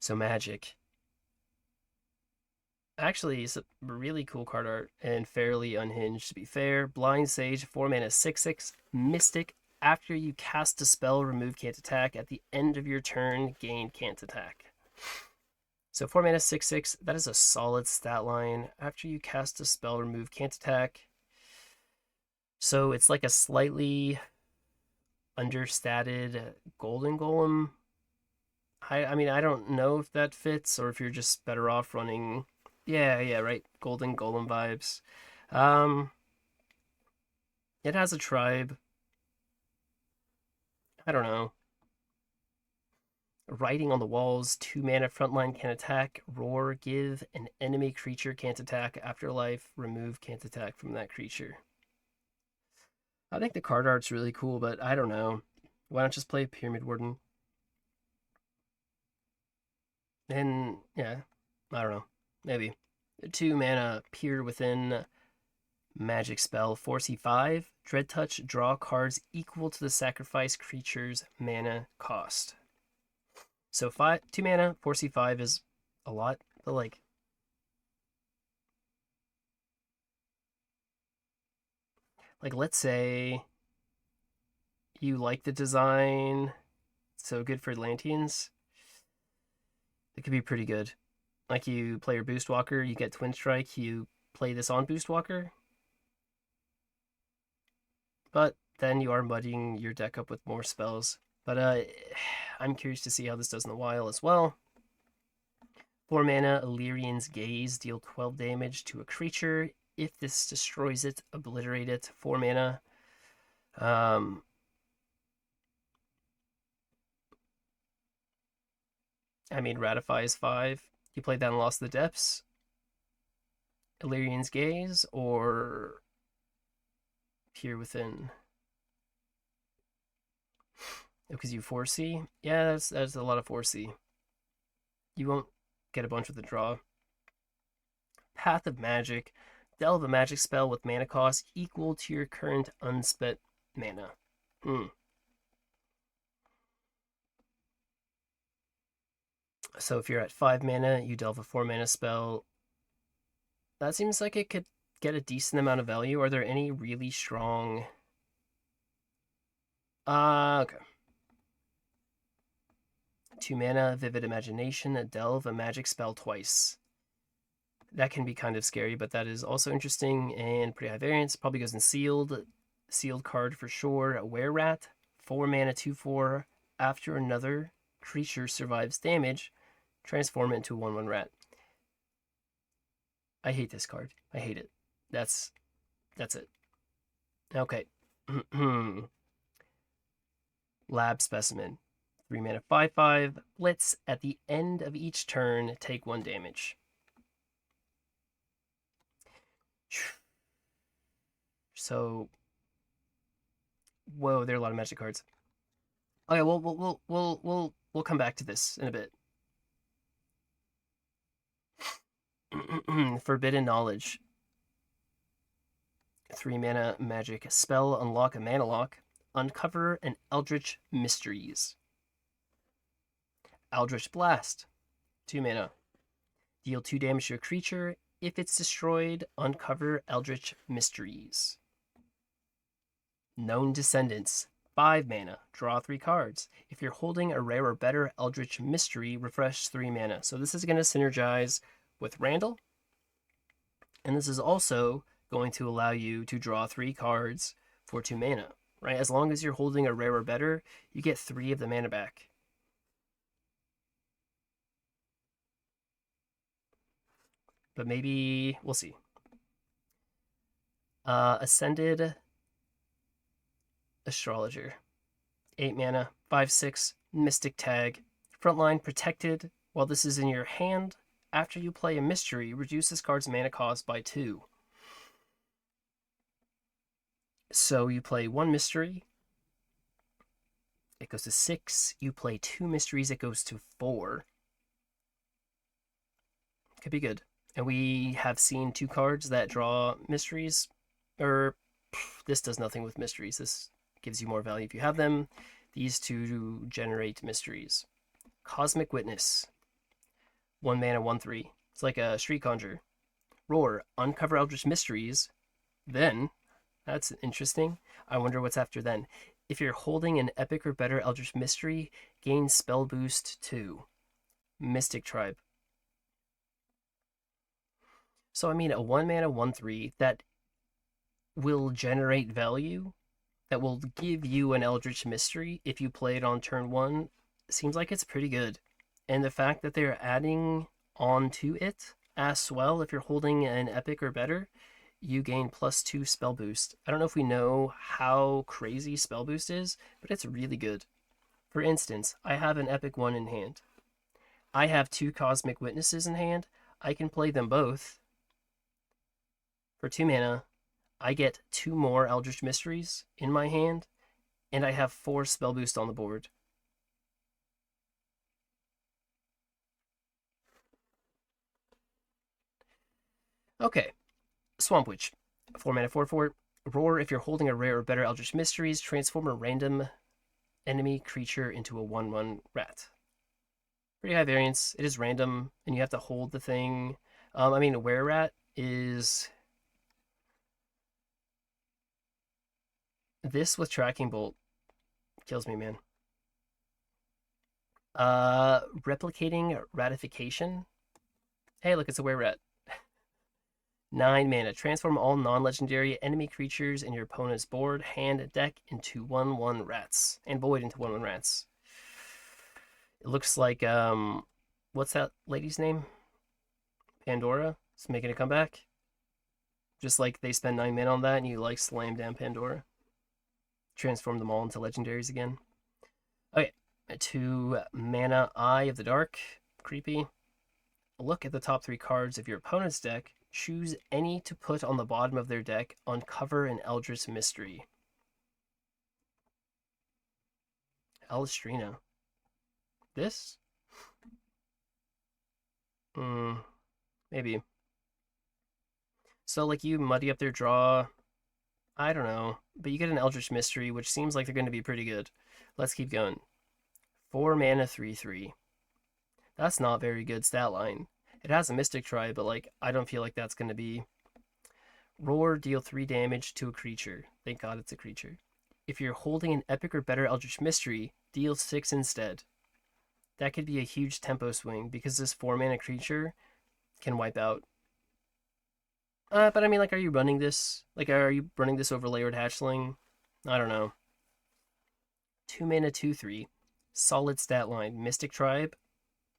So magic. Actually, it's a really cool card art and fairly unhinged to be fair. Blind Sage, 4 mana 6/6. Mystic. After you cast a spell, remove can't attack. At the end of your turn, gain can't attack. So 4 mana 6/6. That is a solid stat line. After you cast a spell, remove can't attack. So it's like a slightly understated Golden Golem. I mean, I don't know if that fits or if you're just better off running. Yeah, right. Golden Golem vibes. Um, it has a tribe. I don't know. Writing on the walls, 2 mana frontline can attack, roar, give an enemy creature can't attack, afterlife, remove can't attack from that creature. I think the card art's really cool, but I don't know. Why not just play Pyramid Warden? And yeah, I don't know. Maybe. 2 mana Peer Within magic spell, 4C5, Dread Touch, draw cards equal to the sacrifice creature's mana cost. So 2 mana, 4C5 is a lot, but like let's say you like the design, so good for Atlanteans. It could be pretty good. Like you play your Boost Walker, you get Twin Strike, you play this on Boost Walker, but then you are muddying your deck up with more spells. But I'm curious to see how this does in the wild as well. 4 mana, Illyrian's Gaze, deal 12 damage to a creature. If this destroys it, obliterate it. 4 mana. I mean, Ratify is 5. You played that and lost the depths. Illyrian's Gaze or Peer Within. Because you 4C? Yeah, that's a lot of 4C. You won't get a bunch with the draw. Path of Magic. Delve a magic spell with mana cost equal to your current unspent mana. So if you're at 5 mana, you delve a 4 mana spell. That seems like it could get a decent amount of value. Are there any really strong... okay. 2 mana, Vivid Imagination, delve a magic spell twice. That can be kind of scary, but that is also interesting and pretty high variance. Probably goes in sealed. Sealed card for sure. Were Rat, 4 mana, 2/4. After another creature survives damage, transform it into a 1/1 rat. I hate this card. I hate it. That's it. Okay. Lab Specimen. 3 mana, 5/5. Blitz. At the end of each turn, take 1 damage. So, whoa, there are a lot of magic cards. Okay, we'll come back to this in a bit. Forbidden Knowledge. 3 mana magic spell, unlock a mana lock. Uncover an Eldritch Mysteries. Eldritch Blast. 2 mana. Deal 2 damage to a creature. If it's destroyed, uncover Eldritch Mysteries. Known Descendants. 5 mana. Draw 3 cards. If you're holding a rare or better Eldritch Mystery, refresh 3 mana. So this is going to synergize with Randall. And this is also going to allow you to draw 3 cards for 2 mana, right? As long as you're holding a rare or better, you get 3 of the mana back. But maybe, we'll see. Ascended Astrologer. 8 mana, 5/6, Mystic Tag. Frontline protected. While this is in your hand, after you play a mystery, reduce this card's mana cost by 2. So you play 1 mystery, it goes to 6. You play 2 mysteries, it goes to 4. Could be good. And we have seen 2 cards that draw mysteries. This does nothing with mysteries. This gives you more value if you have them. These 2 generate mysteries. Cosmic Witness. 1 mana, 1/3. It's like a street conjure. Roar, uncover Eldritch Mysteries. Then, that's interesting. I wonder what's after then. If you're holding an epic or better Eldritch Mystery, gain spell boost 2. Mystic Tribe. So, I mean, a 1 mana, 1/3 that will generate value, that will give you an Eldritch Mystery if you play it on turn 1, seems like it's pretty good. And the fact that they're adding on to it as well, if you're holding an epic or better, you gain +2 spell boost. I don't know if we know how crazy spell boost is, but it's really good. For instance, I have an epic 1 in hand. I have 2 Cosmic Witnesses in hand. I can play them both. For 2 mana, I get 2 more Eldritch Mysteries in my hand, and I have 4 spell boost on the board. Okay, Swamp Witch. 4 mana, 4/4. Roar, if you're holding a rare or better Eldritch Mysteries, transform a random enemy creature into a 1/1 rat. Pretty high variance. It is random, and you have to hold the thing. I mean, a were rat is this with Tracking Bolt kills me, man. Replicating Ratification. Hey, look, it's a were rat. 9 mana. Transform all non-legendary enemy creatures in your opponent's board, hand, and deck into 1/1 rats, and void into 1/1 rats. It looks like what's that lady's name? Pandora. It's making a comeback. Just like they spend 9 mana on that, and you like slam down Pandora. Transform them all into legendaries again. Okay, 2 mana, Eye of the Dark. Creepy. Look at the top 3 cards of your opponent's deck. Choose any to put on the bottom of their deck. Uncover an Eldritch Mystery. Alistrina. This? Maybe. So, like, you muddy up their draw. I don't know. But you get an Eldritch Mystery, which seems like they're going to be pretty good. Let's keep going. 4 mana, 3/3. That's not very good stat line. It has a Mystic Tribe, but, like, I don't feel like that's going to be... Roar, deal 3 damage to a creature. Thank God it's a creature. If you're holding an epic or better Eldritch Mystery, deal 6 instead. That could be a huge tempo swing, because this 4 mana creature can wipe out. But I mean, like, are you running this? Like, are you running this over Layered Hatchling? I don't know. 2 mana, 2/3. Solid stat line. Mystic Tribe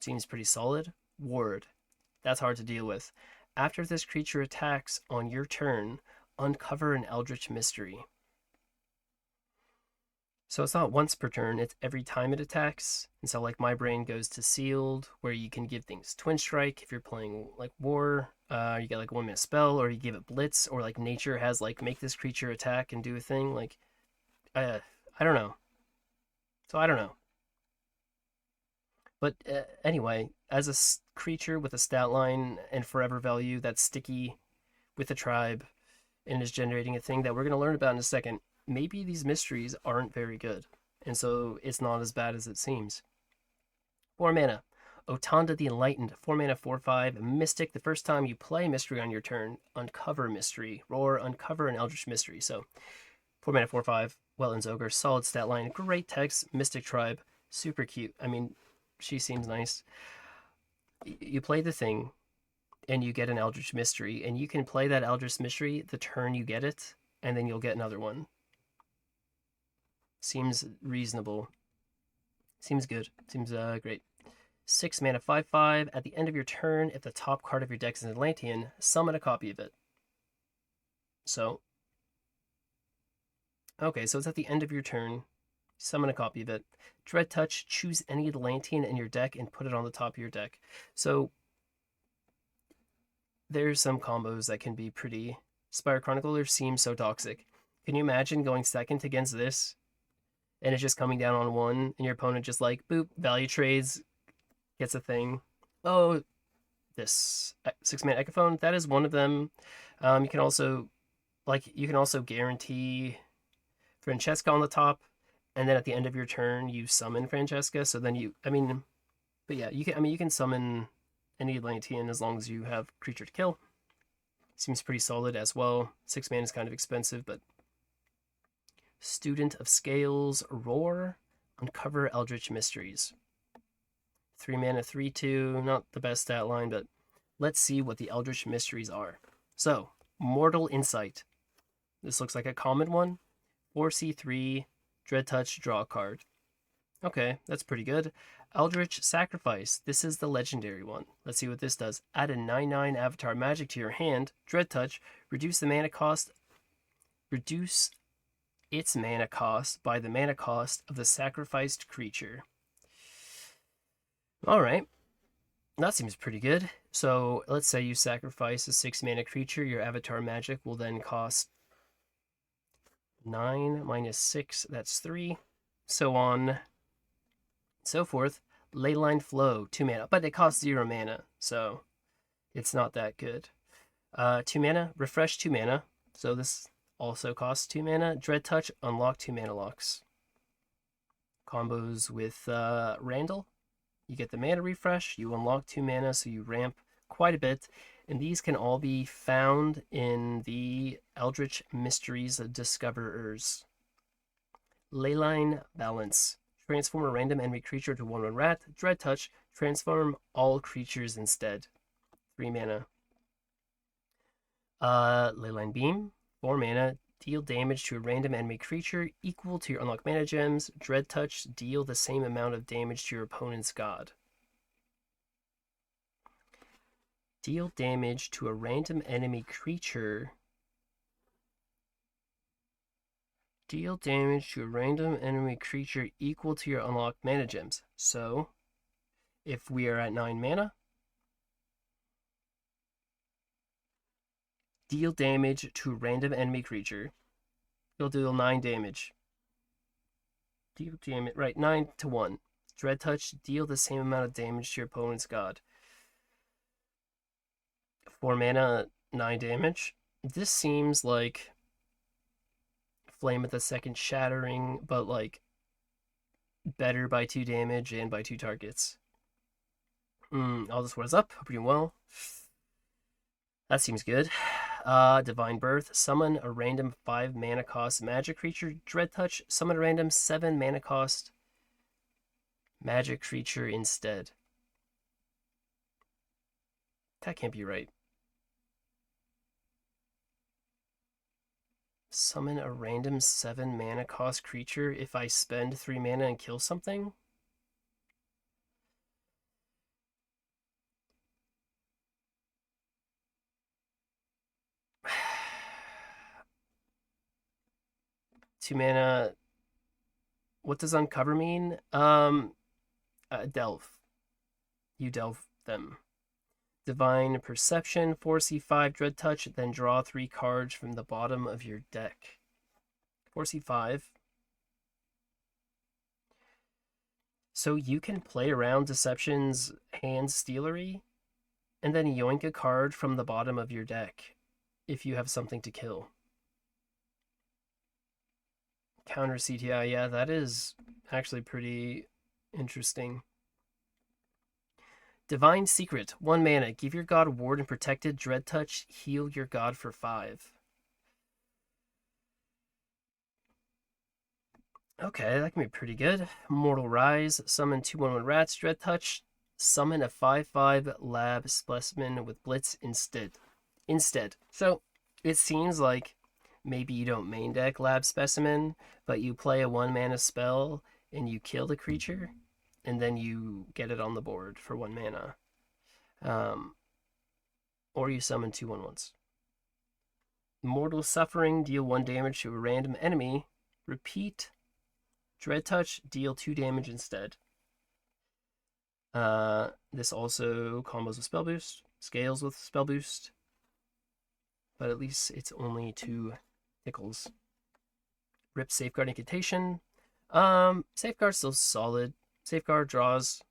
seems pretty solid. Ward. That's hard to deal with. After this creature attacks on your turn, uncover an Eldritch Mystery. So it's not once per turn, it's every time it attacks. And so, like, my brain goes to Sealed, where you can give things Twin Strike if you're playing, like, War. You get, like, a 1 minute spell, or you give it Blitz, or, like, Nature has, like, make this creature attack and do a thing. Like, I don't know. So I don't know. But anyway, as a creature with a stat line and forever value that's sticky with a tribe and is generating a thing that we're going to learn about in a second, maybe these mysteries aren't very good. And so it's not as bad as it seems. 4 mana. Otanda the Enlightened. 4 mana, 4/5. Mystic. The first time you play mystery on your turn, uncover mystery. Roar, uncover an Eldritch Mystery. So 4 mana, 4/5. Wetlands Ogre. Solid stat line. Great text. Mystic Tribe. Super cute. I mean, she seems nice. You play the thing, and you get an Eldritch Mystery, and you can play that Eldritch Mystery the turn you get it, and then you'll get another one. Seems reasonable. Seems good. Seems great. 6 mana, 5/5. At the end of your turn, if the top card of your deck is an Atlantean, summon a copy of it. So, okay, so it's at the end of your turn. Summon a copy of it. Dread Touch, choose any Atlantean in your deck and put it on the top of your deck. So, there's some combos that can be pretty... Spire Chronicler seems so toxic. Can you imagine going second against this? And it's just coming down on 1, and your opponent just like, boop, value trades, gets a thing. Oh, this 6 mana Echophone, that is one of them. You can also guarantee Francesca on the top, and then at the end of your turn you summon Francesca. So then you can summon any Atlantean as long as you have creature to kill. Seems pretty solid as well. 6 mana is kind of expensive, but Student of Scales, Roar, Uncover Eldritch Mysteries. 3 mana, 3/2, not the best stat line, but let's see what the Eldritch Mysteries are. So, Mortal Insight. This looks like a common one. 4/3, Dread Touch, draw a card. Okay, that's pretty good. Eldritch Sacrifice. This is the legendary one. Let's see what this does. Add a 9/9 Avatar Magic to your hand. Dread Touch. Reduce the mana cost. Reduce its mana cost by the mana cost of the sacrificed creature. Alright. That seems pretty good. So let's say you sacrifice a 6 mana creature. Your Avatar Magic will then cost 9 minus 6. That's 3. So on. So forth. Leyline Flow, 2 mana, but it costs 0 mana, so it's not that good. 2 mana, Refresh, 2 mana, so this also costs 2 mana. Dread Touch, unlock 2 mana locks. Combos with Randall, you get the mana refresh, you unlock 2 mana, so you ramp quite a bit, and these can all be found in the Eldritch Mysteries Discoverers. Leyline Balance. Transform a random enemy creature to 1/1 rat. Dread Touch. Transform all creatures instead. 3 mana. Leyline Beam. 4 mana. Deal damage to a random enemy creature equal to your unlocked mana gems. Dread Touch. Deal the same amount of damage to your opponent's god. Deal damage to a random enemy creature. Deal damage to a random enemy creature equal to your unlocked mana gems. So, if we are at 9 mana, deal damage to a random enemy creature. You'll deal 9 damage. Deal damage, right, 9/1. Dread Touch, deal the same amount of damage to your opponent's god. 4 mana, 9 damage. This seems like Flame at the Second Shattering, but like better by 2 damage and by 2 targets. All this was up. Hope you're doing well. That seems good. Divine Birth. Summon a random 5 mana cost magic creature. Dread Touch. Summon a random 7 mana cost magic creature instead. That can't be right. Summon a random 7 mana cost creature if I spend 3 mana and kill something? Two mana. What does uncover mean? Delve. You delve them. Divine Perception, 4/5, Dread Touch, then draw 3 cards from the bottom of your deck. 4/5. So you can play around Deception's Hand Stealery, and then yoink a card from the bottom of your deck if you have something to kill. Counter CTI, yeah, that is actually pretty interesting. Divine Secret, 1 mana. Give your god Ward and Protected. Dread Touch. Heal your god for 5. Okay, that can be pretty good. Mortal Rise. Summon 2/1 rats. Dread Touch. Summon a 5/5 lab specimen with Blitz instead. So, it seems like maybe you don't main deck lab specimen, but you play a 1 mana spell and you kill the creature, and then you get it on the board for 1 mana. Or you summon 2/1/1s. Mortal Suffering, deal 1 damage to a random enemy. Repeat. Dread Touch, deal 2 damage instead. This also combos with Spell Boost, scales with Spell Boost, but at least it's only 2 tickles. Rip Safeguard Incantation. Safeguard's still solid. Safeguard draws.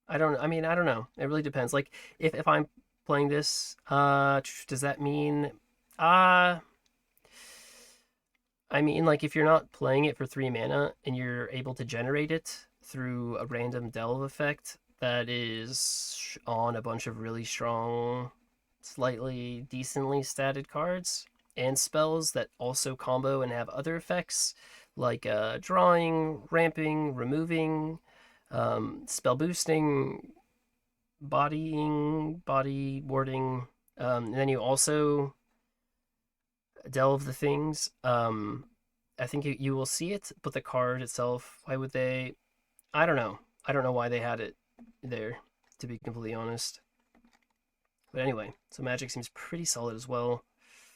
I don't know. It really depends. Like, if I'm playing this, does that mean... I mean, like, if you're not playing it for 3 mana and you're able to generate it through a random delve effect that is push on a bunch of really strong, slightly decently statted cards and spells that also combo and have other effects like drawing, ramping, removing, spell boosting, body warding. And then you also delve the things. I think you will see it, but the card itself, why would they? I don't know. I don't know why they had it there, to be completely honest. But anyway, so Magic seems pretty solid as well.